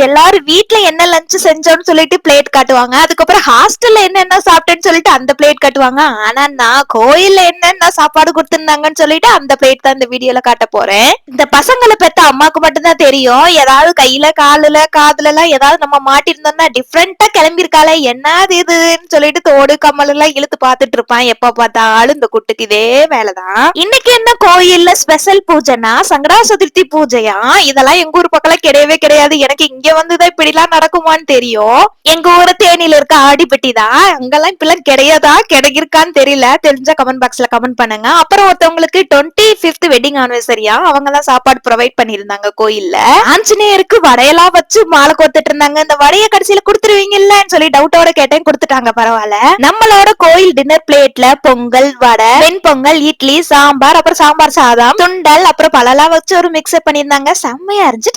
எல்லாரும் வீட்ல என்ன லஞ்ச் செஞ்சோம்னு சொல்லிட்டு பிளேட் காட்டுவாங்க. அதுக்கப்புறம் ஹாஸ்டல்ல என்னென்ன சாப்பிட்டேன்னு சொல்லிட்டு அந்த பிளேட் காட்டுவாங்க. ஆனா நான் கோயில்ல என்னென்ன சாப்பாடு கொடுத்திருந்தாங்கன்னு சொல்லிட்டு அந்த பிளேட் தான் இந்த வீடியோல காட்ட போறேன். இந்த பசங்களை பெத்த அம்மாக்கு மட்டும்தான் தெரியும். ஏதாவது கையில காலுல காதுல எல்லாம் ஏதாவது நம்ம மாட்டிருந்தோம்னா டிஃப்ரெண்டா கிளம்பிருக்காளே என்னது இதுன்னு சொல்லிட்டு தோடு கம்மல் எல்லாம் இழுத்து பாத்துட்டு இருப்பான். எப்ப பார்த்தாலும் இந்த குட்டுக்கு இதே வேலைதான். இன்னைக்கு என்ன கோயில்ல ஸ்பெஷல் பூஜைனா சங்கடா சதுர்த்தி பூஜையா? இதெல்லாம் எங்க ஊர் பக்கம் கிடையவே கிடையாது. எனக்கு இங்க வந்துதான் இப்படி எல்லாம் நடக்குமான்னு தெரியும். எங்க ஊரு தேனியில இருக்க ஆடிப்பட்டி தான். அங்கெல்லாம் இப்பெல்லாம் கிடையாதா கிடைக்கிருக்கான்னு தெரியல. தெரிஞ்சா கமெண்ட் பாக்ஸ்ல கமெண்ட் பண்ணுங்க. அப்புறம் ஒருத்தவங்களுக்கு 25th வெட்டிங் ஆனிவர்சரியா அவங்க தான் சாப்பாடு ப்ரொவைட் பண்ணிருந்தாங்க கோயில்ல. ஆஞ்சநேயருக்கு வடையெல்லாம் வச்சு மாலை கோத்துட்டு இருந்தாங்க. இந்த வடைய கடைசியில கொடுத்துருவீங்கல்லன்னு சொல்லி டவுட்டோட கேட்டேன். கொடுத்துட்டாங்க, பரவாயில்ல. நம்மளோட கோயில் டின்னர் பிளேட்ல பொங்கல், வடை, வெண்பொங்கல், இட்லி, சாம்பார், அப்புறம் சாம்பார் சாதம், சுண்டல், அப்புறம் பழலாம் வச்சு ஒரு மிக்ஸ் பண்ணிருந்தாங்க. செம்மையா இருந்துச்சு.